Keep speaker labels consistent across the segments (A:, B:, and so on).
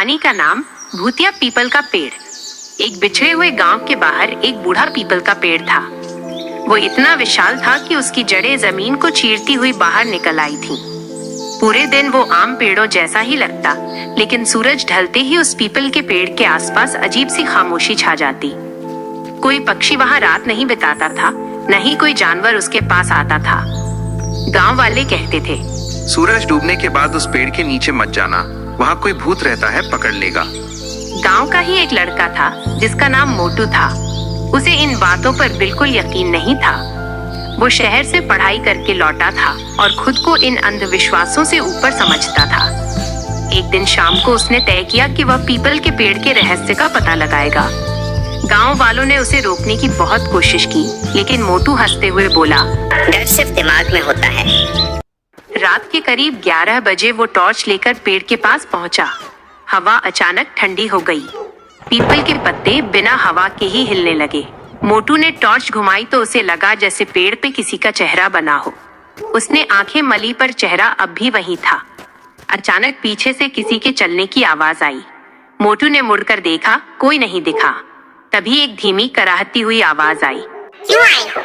A: कहानी का नाम भूतिया पीपल का पेड़। एक बिछड़े हुए गांव के बाहर एक बूढ़ा पीपल का पेड़ था। वो इतना विशाल था कि उसकी जड़ें जमीन को चीरती हुई बाहर निकल आई थीं। पूरे दिन वो आम पेड़ों जैसा ही लगता, लेकिन सूरज ढलते ही उस पीपल के पेड़ के आसपास अजीब सी खामोशी छा जाती। कोई पक्षी वहां रात नहीं बिताता था, न ही कोई जानवर उसके पास आता था। गांव वाले कहते थे,
B: सूरज डूबने के बाद उस पेड़ के नीचे मत जाना, वहाँ कोई भूत रहता है, पकड़ लेगा।
A: गांव का ही एक लड़का था जिसका नाम मोटू था। उसे इन बातों पर बिल्कुल यकीन नहीं था। वो शहर से पढ़ाई करके लौटा था और खुद को इन अंधविश्वासों से ऊपर समझता था। एक दिन शाम को उसने तय किया कि वह पीपल के पेड़ के रहस्य का पता लगाएगा। गांव वालों ने उसे रोकने की बहुत कोशिश की, लेकिन मोटू हंसते हुए बोला,
C: डर सिर्फ दिमाग में होता है।
A: रात के करीब 11 बजे वो टॉर्च लेकर पेड़ के पास पहुंचा। हवा अचानक ठंडी हो गई। पीपल के पत्ते बिना हवा के ही हिलने लगे। मोटू ने टॉर्च घुमाई तो उसे लगा जैसे पेड़ पे किसी का चेहरा बना हो। उसने आंखें मली पर चेहरा अब भी वही था। अचानक पीछे से किसी के चलने की आवाज आई। मोटू ने मुड़कर देखा, कोई नहीं दिखा। तभी एक धीमी कराहती हुई आवाज आई,
C: क्यों आए हो?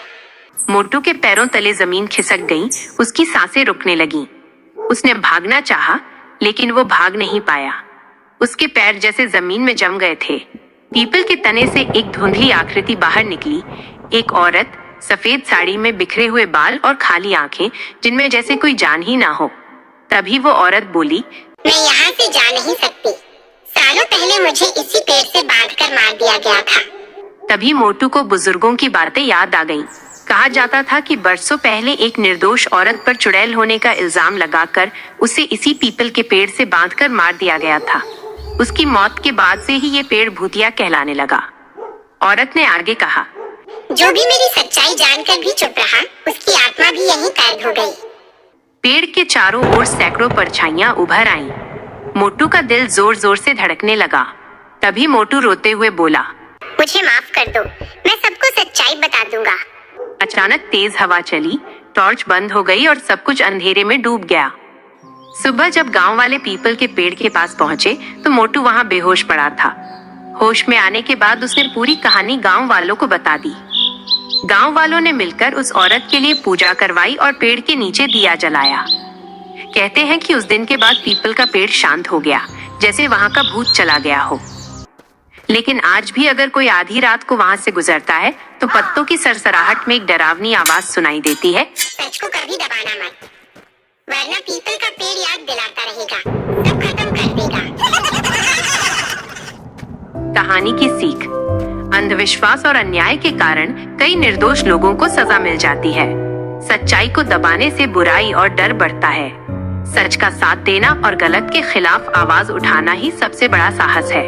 A: मोटू के पैरों तले जमीन खिसक गई। उसकी सांसें रुकने लगीं। उसने भागना चाहा, लेकिन वो भाग नहीं पाया। उसके पैर जैसे जमीन में जम गए थे। पीपल के तने से एक धुंधली आकृति बाहर निकली। एक औरत, सफेद साड़ी में बिखरे हुए बाल और खाली आंखें, जिनमें जैसे कोई जान ही ना हो। तभी वो औरत बोली,
C: मैं यहाँ से जा नहीं सकती। सालों पहले मुझे इसी पेड़ से बांधकर मार दिया गया था।
A: तभी मोटू को बुजुर्गों की बातें याद आ गईं। कहा जाता था कि बरसों पहले एक निर्दोष औरत पर चुड़ैल होने का इल्जाम लगाकर उसे इसी पीपल के पेड़ से बांधकर मार दिया गया था। उसकी मौत के बाद से ही ये पेड़ भूतिया कहलाने लगा। औरत ने आगे कहा,
C: जो भी मेरी सच्चाई जानकर भी चुप रहा, उसकी आत्मा भी यहीं कैद हो गई।
A: पेड़ के चारों ओर सैकड़ों परछाइयां उभर आईं। मोटू का दिल जोर जोर से धड़कने लगा। तभी मोटू रोते हुए बोला,
C: मुझे माफ कर दो, मैं सबको सच्चाई बता दूंगा।
A: अचानक तेज हवा चली, टॉर्च बंद हो गई और सब कुछ अंधेरे में डूब गया। सुबह जब गांव वाले पीपल के पेड़ के पास पहुंचे तो मोटू वहां बेहोश पड़ा था। होश में आने के बाद उसने पूरी कहानी गांव वालों को बता दी। गांव वालों ने मिलकर उस औरत के लिए पूजा करवाई और पेड़ के नीचे दिया जलाया। कहते हैं कि उस दिन के बाद पीपल का पेड़ शांत हो गया, जैसे वहां का भूत चला गया हो। लेकिन आज भी अगर कोई आधी रात को वहां से गुजरता है तो पत्तों की सरसराहट में एक डरावनी आवाज सुनाई देती है,
C: सच को कभी दबाना मत, वरना पीपल का पेड़ याद दिलाता रहेगा, सब खत्म कर देगा।
A: कहानी की सीख, अंधविश्वास और अन्याय के कारण कई निर्दोष लोगों को सजा मिल जाती है। सच्चाई को दबाने से बुराई और डर बढ़ता है। सच का साथ देना और गलत के खिलाफ आवाज उठाना ही सबसे बड़ा साहस है।